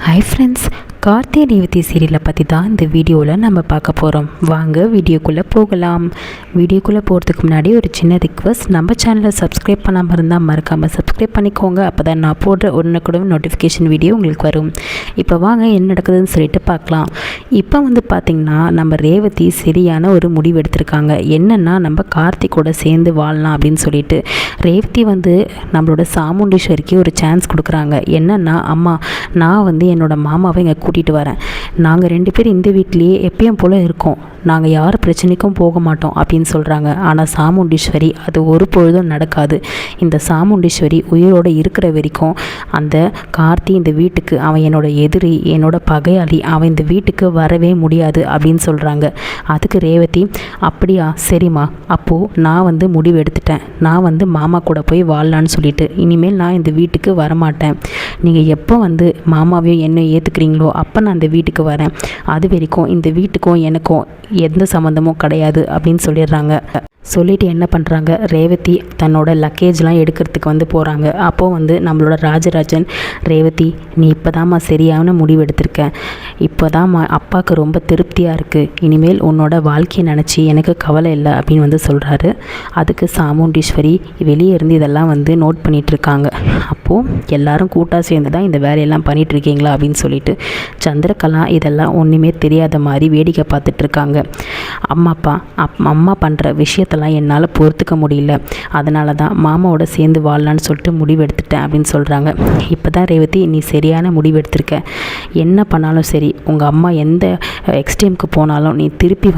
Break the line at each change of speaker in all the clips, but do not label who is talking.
Hi friends, Karthi Revathi சீரியலை பற்றி தான் இந்த வீடியோவில் நம்ம பார்க்க போகிறோம். வாங்க வீடியோக்குள்ளே போகலாம். வீடியோக்குள்ளே போகிறதுக்கு முன்னாடி ஒரு சின்ன ரிக்வெஸ்ட், நம்ம சேனலை சப்ஸ்கிரைப் பண்ணாமல் இருந்தால் மறக்காமல் சப்ஸ்கிரைப் பண்ணிக்கோங்க. அப்போ தான் நான் போடுற உடனுக்குடன் நோட்டிஃபிகேஷன் வீடியோ உங்களுக்கு வரும். இப்போ வாங்க என்ன நடக்குதுன்னு சொல்லிட்டு பார்க்கலாம். இப்போ பார்த்திங்கன்னா நம்ம ரேவதி சரியான ஒரு முடிவு எடுத்திருக்காங்க. என்னென்னா நம்ம கார்த்திகோட சேர்ந்து வாழலாம் அப்படின்னு சொல்லிட்டு ரேவதி நம்மளோட சாமுண்டீஸ்வரிக்கு ஒரு சான்ஸ் கொடுக்குறாங்க. என்னென்னா, அம்மா நான் என்னோடய மாமாவை இங்கே கூட்டிகிட்டு வரேன். நாங்கள் 2 பேர் இந்த வீட்லேயே எப்பயும் போல் இருக்கோம். நாங்கள் யார் பிரச்சனைக்கும் போக மாட்டோம் அப்படின்னு சொல்கிறாங்க. ஆனால் சாமுண்டீஸ்வரி அது ஒரு பொழுதும் நடக்காது. இந்த சாமுண்டீஸ்வரி உயிரோடு இருக்கிற வரைக்கும் அந்த கார்த்தி இந்த வீட்டுக்கு அவன் என்னோட எதிரி, என்னோட பகையாளி, அவன் இந்த வீட்டுக்கு வரவே முடியாது அப்படின்னு சொல்கிறாங்க. அதுக்கு ரேவதி, அப்படியா, சரிம்மா, அப்போது நான் முடிவு எடுத்துட்டேன். நான் மாமா கூட போய் வாழலான்னு சொல்லிட்டு இனிமேல் நான் இந்த வீட்டுக்கு வரமாட்டேன். நீங்கள் எப்போ மாமாவையும் என்ன ஏற்றுக்கிறீங்களோ அப்போ நான் இந்த வீட்டுக்கு வரேன். அது வரைக்கும் இந்த வீட்டுக்கும் எனக்கும் எந்த சம்மந்தமும் கிடையாது அப்படின்னு சொல்லிடுறாங்க. சொல்லிவிட்டு என்ன பண்ணுறாங்க, ரேவதி தன்னோட லக்கேஜ்லாம் எடுக்கிறதுக்கு போகிறாங்க. அப்போது நம்மளோட ராஜராஜன், ரேவதி நீ இப்போ தான்மா சரியான முடிவு எடுத்திருக்க. இப்போ தான்மா அப்பாவுக்கு ரொம்ப திருப்தியாக இருக்குது. இனிமேல் உன்னோட வாழ்க்கையை நினச்சி எனக்கு கவலை இல்லை அப்படின்னு சொல்கிறாரு. அதுக்கு சாமுண்டீஸ்வரி வெளியே இருந்து இதெல்லாம் நோட் பண்ணிகிட்ருக்காங்க. அப்போது எல்லாரும் கூட்டாக சேர்ந்து தான் இந்த வேலையெல்லாம் பண்ணிகிட்ருக்கீங்களா அப்படின்னு சொல்லிட்டு சந்திரகலா இதெல்லாம் ஒன்றுமே தெரியாத மாதிரி வேடிக்கை பார்த்துட்ருக்காங்க. அம்மா பண்ணுற விஷயத்தெல்லாம் என்னால் பொறுத்துக்க முடியல. அதனால தான் மாமாவோட சேர்ந்து வாழலான்னு சொல்லிட்டு முடிவு எடுத்துட்டேன் அப்படின்னு சொல்கிறாங்க. இப்போ தான் ரேவதி நீ சரியான முடிவு எடுத்திருக்க. என்ன பண்ணாலும் சரி, உங்கள் அம்மா எந்த எக்ஸ்ட்ரீமுக்கு போனாலும் நீ திருப்பி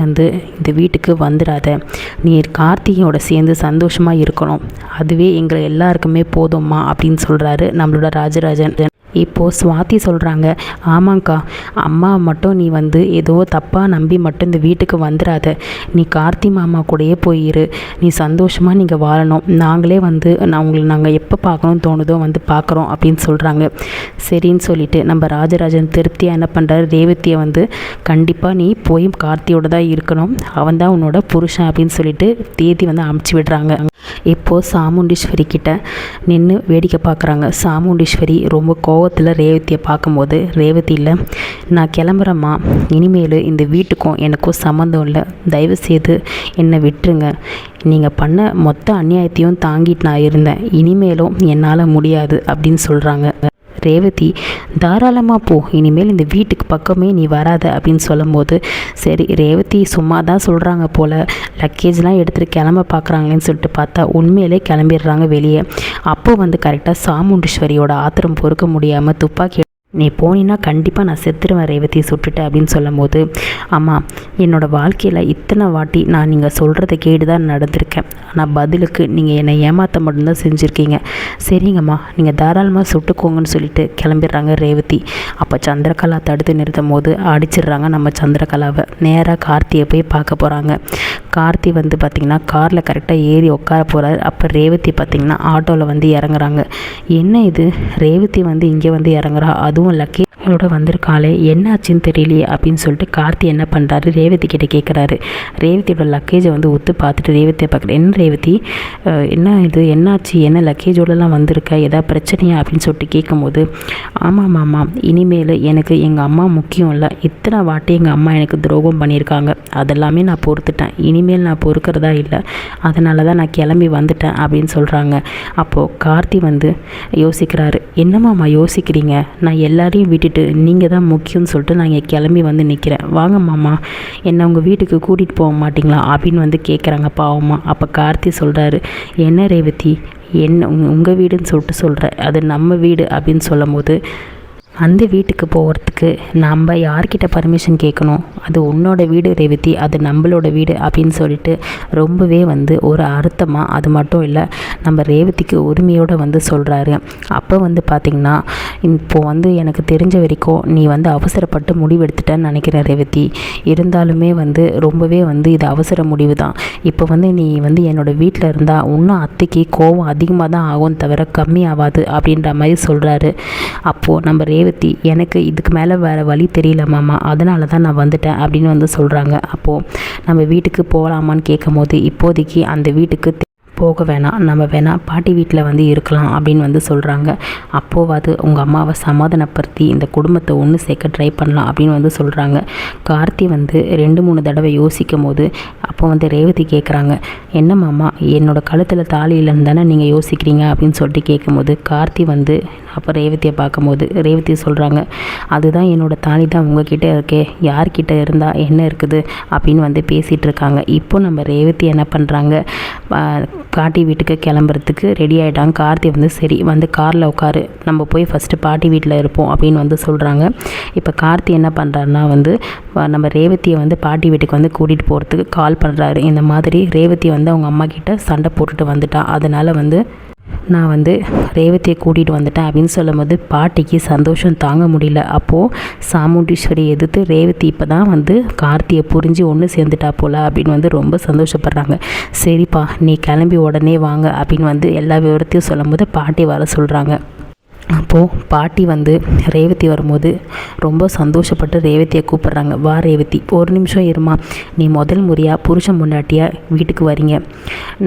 இந்த வீட்டுக்கு வந்துடாத. நீ கார்த்திகையோட சேர்ந்து சந்தோஷமாக இருக்கணும். அதுவே எங்களை எல்லாருக்குமே போதும்மா அப்படின்னு சொல்கிறாரு நம்மளோட ராஜராஜன். இப்போது சுவாதி சொல்கிறாங்க, ஆமாங்க்கா, அம்மா மட்டும் நீ ஏதோ தப்பாக நம்பி மட்டும் இந்த வீட்டுக்கு வந்துடாத. நீ கார்த்தி மாமா கூடயே போயிரு. நீ சந்தோஷமாக நீங்கள் வாழணும். நாங்களே நாங்கள் எப்போ பார்க்கணும்னு தோணுதோ பார்க்குறோம் அப்படின்னு சொல்கிறாங்க. சரின்னு சொல்லிவிட்டு நம்ம ராஜராஜன் திருப்தியாக என்ன பண்ணுறாரு, ரேவதியை கண்டிப்பாக நீ போய் கார்த்தியோட தான் இருக்கணும், அவன் தான் உன்னோட புருஷன் அப்படின்னு சொல்லிட்டு தேதி அமுச்சு விடுறாங்க. இப்போது சாமுண்டீஸ்வரி கிட்ட நின்று வேடிக்கை பார்க்குறாங்க. சாமுண்டீஸ்வரி ரொம்ப கோவத்தில் ரேவதியை பார்க்கும்போது, ரேவதி இல்லை, நான் கிளம்புறேம்மா, இனிமேல் இந்த வீட்டுக்கும் எனக்கும் சம்மந்தம் இல்லை, தயவுசெய்து என்னை விட்டுருங்க. நீங்கள் பண்ண மொத்த அநியாயத்தையும் தாங்கிட்டு நான் இருந்தேன், இனிமேலும் என்னால் முடியாது அப்படின்னு சொல்கிறாங்க. ரேவதி, தாராளமாக போ, இனிமேல் இந்த வீட்டுக்கு பக்கமே நீ வராத அப்படின்னு சொல்லும்போது, சரி ரேவதி சும்மா தான் சொல்கிறாங்க போல், லக்கேஜ்லாம் எடுத்துகிட்டு கிளம்ப பார்க்குறாங்களேன்னு சொல்லிட்டு பார்த்தா உண்மையிலே கிளம்பிடுறாங்க வெளியே. அப்போ கரெக்டாக சாமுண்டீஸ்வரியோட ஆத்திரம் பொறுக்க முடியாமல் துப்பாக்கி, நீ போனீன்னா கண்டிப்பாக நான் செத்துருவேன் ரேவதி, சுட்டுட்டேன் அப்படின்னு சொல்லும் போது, ஆமாம் என்னோடய வாழ்க்கையில் இத்தனை வாட்டி நான் நீங்கள் சொல்கிறத கேட்டு தான் நடந்திருக்கேன். ஆனால் பதிலுக்கு நீங்கள் என்னை ஏமாற்ற மட்டும்தான் செஞ்சுருக்கீங்க. சரிங்கம்மா, நீங்கள் தாராளமாக சுட்டுக்கோங்கன்னு சொல்லிட்டு கிளம்பிடுறாங்க ரேவதி. அப்போ சந்திரகலா தடுத்து நிறுத்தும் போது அடிச்சிடுறாங்க நம்ம சந்திரகலாவை. நேராக கார்த்தியை போய் பார்க்க போகிறாங்க. கார்த்தி பார்த்திங்கன்னா காரில் கரெக்டாக ஏறி உட்கார போகிறாரு. அப்போ ரேவதி பார்த்திங்கன்னா ஆட்டோவில் இறங்குறாங்க. என்ன இது, ரேவதி இங்கே இறங்குறா, அதுவும் லக்கேஜோட வந்திருக்காளே, என்ன ஆச்சுன்னு தெரியலையே அப்படின்னு சொல்லிட்டு கார்த்தி என்ன பண்ணுறாரு, ரேவதி கிட்டே கேட்குறாரு. ரேவதியோட லக்கேஜை ஒத்து பார்த்துட்டு ரேவதியை பார்க்குறேன். என்ன ரேவதி, என்ன இது, என்னாச்சு, என்ன லக்கேஜோடலாம் வந்திருக்க, எதாவது பிரச்சனையா அப்படின்னு சொல்லிட்டு கேட்கும்போது, ஆமாம் மாமா, இனிமேல் எனக்கு எங்கள் அம்மா முக்கியம் இல்லை. இத்தனை வாட்டி எங்கள் அம்மா எனக்கு துரோகம் பண்ணியிருக்காங்க, அதெல்லாமே நான் பொறுத்துட்டேன். இனிமேல் நான் பொறுக்கிறதா இல்லை, அதனால தான் நான் கிளம்பி வந்துட்டேன் அப்படின்னு சொல்கிறாங்க. அப்போது கார்த்தி யோசிக்கிறாரு. என்னம்மாம்மா யோசிக்கிறீங்க, நான் எல்லாரையும் விட்டுட்டு நீங்கள் தான் முக்கியம்னு சொல்லிட்டு நான் இங்கே கிளம்பி நிற்கிறேன். வாங்க மாமா, என்னை உங்கள் வீட்டுக்கு கூட்டிகிட்டு போக மாட்டிங்களா அப்படின்னு கேட்குறாங்க பாவமா. அப்போ கார்த்தி சொல்கிறாரு, என்ன ரேவதி, என்ன உங்கள் வீடுன்னு சொல்லிட்டு சொல்கிறேன், அது நம்ம வீடு அப்படின்னு சொல்லும் போது, அந்த வீட்டுக்கு போகிறதுக்கு நம்ம யார்கிட்ட பர்மிஷன் கேட்கணும், அது உன்னோட வீடு ரேவதி, அது நம்மளோட வீடு அப்படின்னு சொல்லிட்டு ரொம்பவே ஒரு அர்த்தமாக, அது மட்டும் இல்லை நம்ம ரேவதிக்கு உரிமையோடு சொல்கிறாரு. அப்போ பார்த்திங்கன்னா இப்போது எனக்கு தெரிஞ்ச வரைக்கும் நீ அவசரப்பட்டு முடிவு எடுத்துட்டேன்னு நினைக்கிறேன் ரேவதி. இருந்தாலுமே ரொம்பவே இது அவசர முடிவு தான். இப்போ நீ என்னோடய வீட்டில் இருந்தால் இன்னும் அத்தைக்கு கோவம் அதிகமாக தான் ஆகும் தவிர கம்மி ஆகாது அப்படின்ற மாதிரி சொல்கிறாரு. அப்போது நம்ம ரேவதி, எனக்கு இதுக்கு மேலே வேறு வழி தெரியல மாமா, அதனால தான் நான் வந்துட்டேன் அப்படின்னு சொல்கிறாங்க. அப்போது நம்ம வீட்டுக்கு போகலாமான்னு கேட்கும் போது, இப்போதைக்கு அந்த வீட்டுக்கு போக வேணாம், நம்ம வேணால் பாட்டி வீட்டில் வந்து இருக்கலாம் அப்படின்னு வந்து சொல்கிறாங்க. அப்போவாது உங்கள் அம்மாவை சமாதானப்படுத்தி இந்த குடும்பத்தை ஒன்று சேர்க்க ட்ரை பண்ணலாம் அப்படின்னு வந்து சொல்கிறாங்க. கார்த்தி வந்து 2-3 தடவை யோசிக்கும் போது அப்போ வந்து ரேவதி கேட்குறாங்க, என்ன மாமா என்னோடய கழுத்தில் தாலி இல்லைன்னு தானே நீங்கள் யோசிக்கிறீங்க அப்படின்னு சொல்லிட்டு கேட்கும்போது கார்த்தி வந்து அப்போ ரேவதியை பார்க்கும்போது ரேவதி சொல்கிறாங்க, அதுதான் என்னோடய தாலி தான் உங்ககிட்ட இருக்கே, யார்கிட்ட இருந்தால் என்ன இருக்குது அப்படின்னு வந்து பேசிகிட்டு இருக்காங்க. இப்போ நம்ம ரேவதி என்ன பண்ணுறாங்க, பாட்டி வீட்டுக்கு கிளம்புறதுக்கு ரெடி ஆகிட்டாங்க. கார்த்தி வந்து சரி வந்து காரில் உட்காரு, நம்ம போய் ஃபஸ்ட்டு பாட்டி வீட்டில் இருப்போம் அப்படின்னு வந்து சொல்கிறாங்க. இப்போ கார்த்தி என்ன பண்ணுறாருனா வந்து நம்ம ரேவதியை வந்து பாட்டி வீட்டுக்கு வந்து கூட்டிகிட்டு போகிறதுக்கு கால் பண்ணுறாரு. இந்த மாதிரி ரேவதி வந்து அவங்க அம்மா கிட்ட சண்டை போட்டுட்டு வந்துட்டான், அதனால் வந்து நான் வந்து ரேவதியை கூட்டிகிட்டு வந்துட்டேன் அப்படின்னு சொல்லும்போது பாட்டிக்கு சந்தோஷம் தாங்க முடியல. அப்போது சாமுண்டீஸ்வரி எதிர்த்து ரேவதி இப்போ தான் வந்து கார்த்தியை புரிஞ்சு ஒன்று சேர்ந்துட்டா போல் அப்படின்னு வந்து ரொம்ப சந்தோஷப்படுறாங்க. சரிப்பா நீ கிளம்பி உடனே வாங்க அப்படின்னு வந்து எல்லா விவரத்தையும் சொல்லும்போது பாட்டி வர சொல்கிறாங்க. அப்போது பாட்டி வந்து ரேவதி வரும்போது ரொம்ப சந்தோஷப்பட்டு ரேவதியை கூப்பிட்றாங்க. வா ரேவதி, ஒரு நிமிஷம் இருமா, நீ முதல் முறையாக புருஷன் முன்னாட்டியாக வீட்டுக்கு வரீங்க,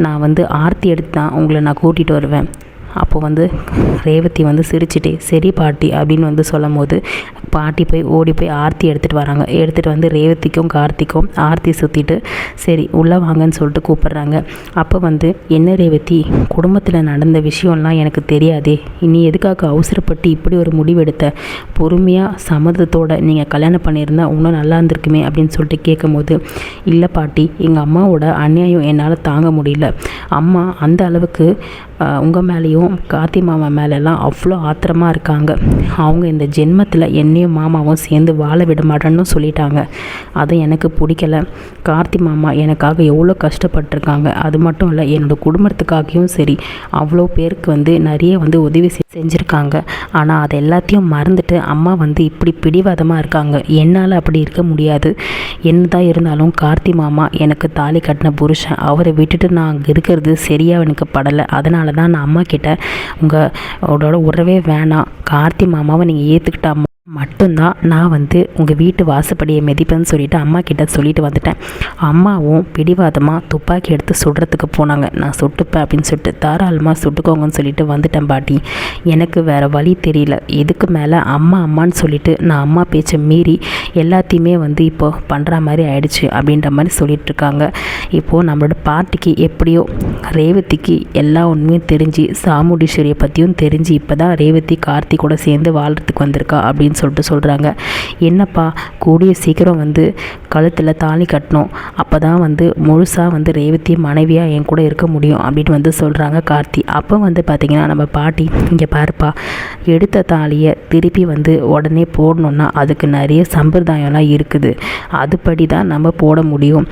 நான் வந்து ஆர்த்தி எடுத்து தான் உங்களை நான் கூட்டிகிட்டு வருவேன். அப்போது வந்து ரேவதி வந்து சிரிச்சிட்டே சரி பாட்டி அப்படின்னு வந்து சொல்லும் போது பாட்டி போய் ஓடி போய் ஆர்த்தி எடுத்துகிட்டு வராங்க. எடுத்துகிட்டு வந்து ரேவதிக்கும் கார்த்திக்கும் ஆர்த்தி சுற்றிட்டு சரி உள்ளே வாங்கன்னு சொல்லிட்டு கூப்பிட்றாங்க. அப்போ வந்து என்ன ரேவதி, குடும்பத்தில் நடந்த விஷயம்லாம் எனக்கு தெரியாதே, நீ எதுக்காக அவசரப்பட்டு இப்படி ஒரு முடிவெடுத்த, பொறுமையாக சம்மதத்தோடு நீங்கள் கல்யாணம் பண்ணியிருந்தால் இன்னும் நல்லா இருந்திருக்குமே அப்படின்னு சொல்லிட்டு கேட்கும்போது இல்லை பாட்டி, எங்கள் அம்மாவோட அநியாயம் என்னால் தாங்க முடியல. அம்மா அந்த அளவுக்கு உங்கள் மேலேயும் கார்த்தி மாமா மேலெல்லாம் அவ்வளோ ஆத்திரமாக இருக்காங்க. அவங்க இந்த ஜென்மத்தில் என்னையும் மாமாவும் சேர்ந்து வாழ விட மாட்டேன்னு சொல்லிட்டாங்க. அது எனக்கு பிடிக்கல. கார்த்தி மாமா எனக்காக எவ்வளோ கஷ்டப்பட்டிருக்காங்க, அது மட்டும் இல்லை என்னோடய குடும்பத்துக்காகவும் சரி அவ்வளோ பேருக்கு வந்து நிறைய வந்து உதவி செஞ்சுருக்காங்க. ஆனால் அது எல்லாத்தையும் மறந்துட்டு அம்மா வந்து இப்படி பிடிவாதமாக இருக்காங்க. என்னால் அப்படி இருக்க முடியாது. என்னதான் இருந்தாலும் கார்த்தி மாமா எனக்கு தாலி கட்டின புருஷன், அவரை விட்டுட்டு நான் அங்கே இருக்கிறது சரியாக எனக்கு படலை. அதனால தான் நான் அம்மா கிட்ட உங்களோட உறவே வேணாம், கார்த்தி மாமாவை நீங்கள் ஏற்றுக்கிட்டா மட்டும்தான் நான் வந்து உங்கள் வீட்டு வாசப்படியை மிதிப்பேன்னு சொல்லிவிட்டு அம்மா கிட்ட சொல்லிட்டு வந்துட்டேன். அம்மாவும் பிடிவாதமாக துப்பாக்கி எடுத்து சுடுறதுக்கு போனாங்க. நான் சுட்டுப்பேன் அப்படின்னு சொல்லிட்டு தாராளமாக சுட்டுக்கோங்கன்னு சொல்லிட்டு வந்துட்டேன் பாட்டி. எனக்கு வேறு வழி தெரியல. இதுக்கு மேலே அம்மான்னு சொல்லிட்டு நான் அம்மா பேச்சை மீறி எல்லாத்தையுமே வந்து இப்போது பண்ணுற மாதிரி ஆயிடுச்சு அப்படின்ற மாதிரி சொல்லிகிட்ருக்காங்க. இப்போது நம்மளோட பாட்டிக்கு எப்படியோ ரேவதிக்கு எல்லா உண்மையும் தெரிஞ்சு சாமுண்டீஸ்வரியை பற்றியும் தெரிஞ்சு இப்போ தான் ரேவதி கார்த்தி கூட சேர்ந்து வாழ்கிறதுக்கு வந்திருக்கா அப்படின்னு சொல்லிட்டு சொல்கிறாங்க. என்னப்பா கூடிய சீக்கிரம் வந்து கழுத்தில் தாலி கட்டணும், அப்போ தான் வந்து முழுசாக வந்து ரேவதி மனைவியாக என் கூட இருக்க முடியும் அப்படின்னு வந்து சொல்கிறாங்க கார்த்தி. அப்போ வந்து பார்த்திங்கன்னா நம்ம பாட்டி இங்கே பாருப்பா, எடுத்த தாலியை திருப்பி வந்து உடனே போடணுன்னா அதுக்கு நிறைய சம்பிரதாயம்லாம் இருக்குது, அதுபடி தான் நம்ம போட முடியும்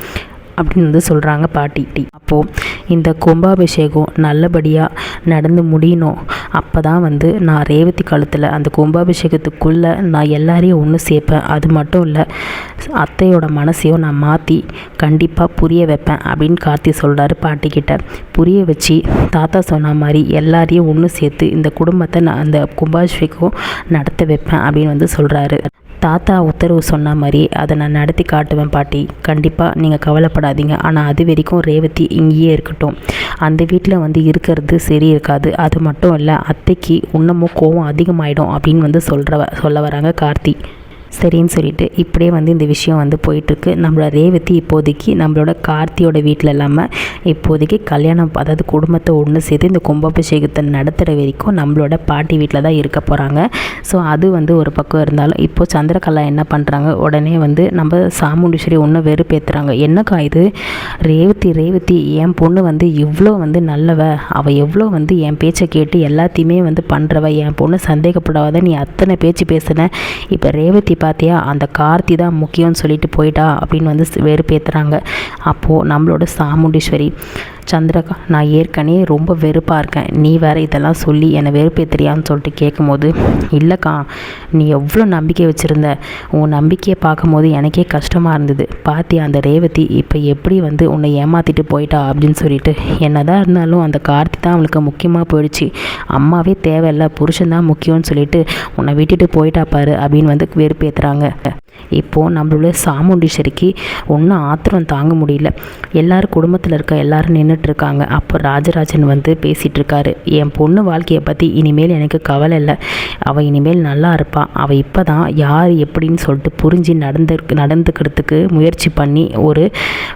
அப்படின்னு வந்து சொல்கிறாங்க பாட்டி. அப்போது இந்த கும்பாபிஷேகம் நல்லபடியாக நடந்து முடியணும், அப்போ தான் வந்து நான் ரேவதி காலத்தில் அந்த கும்பாபிஷேகத்துக்குள்ளே நான் எல்லாரையும் ஒன்று சேர்ப்பேன். அது மட்டும் இல்லை அத்தையோட மனசையும் நான் மாற்றி கண்டிப்பாக புரிய வைப்பேன் அப்படின்னு கார்த்தி சொல்கிறாரு பாட்டிக்கிட்ட. புரிய வச்சு தாத்தா சொன்ன மாதிரி எல்லாரையும் ஒன்று சேர்த்து இந்த குடும்பத்தை நான் அந்த கும்பாபிஷேகம் நடத்த வைப்பேன் அப்படின்னு வந்து சொல்கிறாரு. தாத்தா உத்தரவு சொன்ன மாதிரி அதை நான் நடத்தி காட்டுவேன் பாட்டி, கண்டிப்பாக நீங்கள் கவலைப்படாதீங்க. ஆனால் அது வரைக்கும் ரேவதி இங்கேயே இருக்கட்டும், அந்த வீட்டில் வந்து இருக்கிறது சரி இருக்காது. அது மட்டும் இல்லை அத்தைக்கு இன்னமும் கோவம் அதிகமாகிடும் அப்படின்னு வந்து சொல்ல வராங்க கார்த்தி. சரின்னு சொல்லிட்டு இப்படியே வந்து இந்த விஷயம் வந்து போயிட்டுருக்கு. நம்மளோட ரேவதி இப்போதைக்கு நம்மளோட கார்த்தியோட வீட்டில் இல்லாமல் இப்போதைக்கு கல்யாணம், அதாவது குடும்பத்தை ஒன்று சேர்த்து இந்த கும்பாபிஷேகத்தை நடத்துகிற வரைக்கும் நம்மளோட பாட்டி வீட்டில் தான் இருக்க போகிறாங்க. ஸோ அது வந்து ஒரு பக்கம் இருந்தாலும் இப்போது சந்திரகலா என்ன பண்ணுறாங்க, உடனே வந்து நம்ம சாமுண்டீஸ்வரி ஒன்று வெறுப்பேற்றுறாங்க. என்னக்கா இது, ரேவதி என் பொண்ணு வந்து இவ்வளோ வந்து நல்லவ, அவள் எவ்வளோ வந்து என் பேச்சை கேட்டு எல்லாத்தையுமே வந்து பண்ணுறவ, என் பொண்ணு சந்தேகப்படாத, நீ அத்தனை பேச்சு பேசுன, இப்போ ரேவதி பார்த்தியா அந்த கார்த்தி தான் முக்கியம்னு சொல்லிட்டு போயிட்டா அப்படின்னு வந்து வெறுப்பேற்றுறாங்க. அப்போது நம்மளோட சாமுண்டீஸ்வரி, சந்திரகா நான் ஏற்கனவே ரொம்ப வெறுப்பாக இருக்கேன், நீ வேறு இதெல்லாம் சொல்லி என்னை வெறுப்பேற்றுறியான்னு சொல்லிட்டு கேட்கும்போது, இல்லைக்கா நீ எவ்வளோ நம்பிக்கை வச்சுருந்த, உன் நம்பிக்கையை பார்க்கும்போது எனக்கே கஷ்டமாக இருந்தது, பார்த்தியா அந்த ரேவதி இப்போ எப்படி வந்து உன்னை ஏமாற்றிட்டு போயிட்டா அப்படின்னு சொல்லிட்டு. என்னதான் இருந்தாலும் அந்த கார்த்தி தான் அவளுக்கு முக்கியமாக போயிடுச்சு, அம்மாவே தேவையில்லை, புருஷன் தான் முக்கியம்னு சொல்லிட்டு உன்னை விட்டுட்டு போயிட்டா பாரு அப்படின்னு வந்து வெறுப்பேற்றுறாங்க. இப்போது நம்மளோட சாமுண்டீஸ்வரிக்கு ஒன்றும் ஆத்திரம் தாங்க முடியல. எல்லோரும் குடும்பத்தில் இருக்க எல்லோரும் நின்று நின்றுட்டுருக்காங்க. அப்போ ராஜராஜன் வந்து பேசிகிட்டு இருக்காரு. என் பொண்ணு வாழ்க்கையை பற்றி இனிமேல் எனக்கு கவலை இல்லை, அவள் இனிமேல் நல்லா இருப்பாள், அவள் இப்போ தான் யார் எப்படின்னு சொல்லிட்டு புரிஞ்சு நடந்துக்கிறதுக்கு முயற்சி பண்ணி ஒரு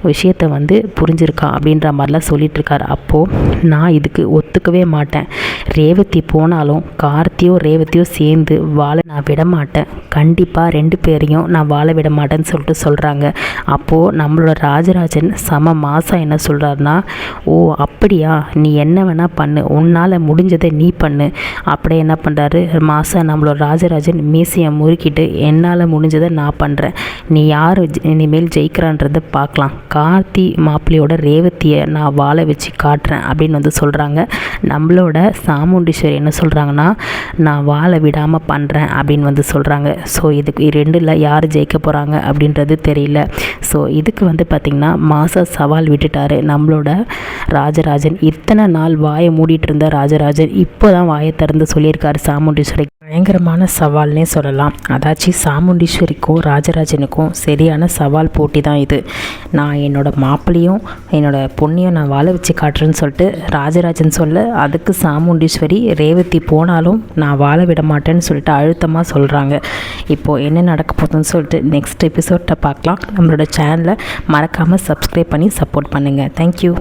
விஷயத்தை வந்து புரிஞ்சிருக்கா அப்படின்ற மாதிரிலாம் சொல்லிகிட்ருக்காரு. அப்போது நான் இதுக்கு ஒத்துக்கவே மாட்டேன். ரேவதி போனாலும் கார்த்தியோ ரேவதியோ சேர்ந்து வாழ நான் விட மாட்டேன், கண்டிப்பாக 2 பேரையும் நான் வாழ விட மாட்டேன்னு சொல்லிட்டு சொல்கிறாங்க. அப்போது நம்மளோட ராஜராஜன் செம மாதம் என்ன சொல்கிறாருன்னா, ஓ அப்படியா, நீ என்ன வேணால் பண்ணு, உன்னால் முடிஞ்சதை நீ பண்ணு. அப்படியே என்ன பண்ணுறாரு மாதம் நம்மளோட ராஜராஜன் மீசையை முறுக்கிட்டு, என்னால் முடிஞ்சதை நான் பண்ணுறேன், நீ யார் இனிமேல் ஜெயிக்கிறான்றதை பார்க்கலாம், கார்த்தி மாப்பிள்ளையோட ரேவதியை நான் வாழ வச்சு காட்டுறேன் அப்படின்னு வந்து சொல்கிறாங்க. நம்மளோட சாமுண்டீஸ்வரி என்ன சொல்கிறாங்கன்னா, நான் வாழ விடாமல் பண்ணுறேன் அப்படின்னு வந்து சொல்கிறாங்க. ஸோ இதுக்கு 2ல் யார் ஜெயிக்க போகிறாங்க அப்படின்றது தெரியல. ஸோ இதுக்கு வந்து பார்த்திங்கன்னா மாதம் சவால் விட்டுட்டார் நம்மளோட ராஜராஜன். இத்தனை நாள் வாயை மூடிட்டு இருந்த ராஜராஜன் இப்போ தான் வாயை திறந்து சொல்லியிருக்காரு சாமுண்டீஸ்வரி. பயங்கரமான சவால்னே சொல்லலாம். அதாச்சும் சாமுண்டீஸ்வரிக்கும் ராஜராஜனுக்கும் சரியான சவால் போட்டி தான் இது. நான் என்னோடய மாப்பிள்ளையும் என்னோடய பொண்ணையும் நான் வாழ வச்சு காட்டுறேன்னு சொல்லிட்டு ராஜராஜன் சொல்ல, அதுக்கு சாமுண்டீஸ்வரி ரேவதி போனாலும் நான் வாழ விட மாட்டேன்னு சொல்லிட்டு அழுத்தமாக சொல்கிறாங்க. இப்போது என்ன நடக்க போகுதுன்னு சொல்லிட்டு நெக்ஸ்ட் எபிசோட்டை பார்க்கலாம். நம்மளோட சேனலை மறக்காமல் சப்ஸ்கிரைப் பண்ணி சப்போர்ட் பண்ணுங்கள். தேங்க்யூ.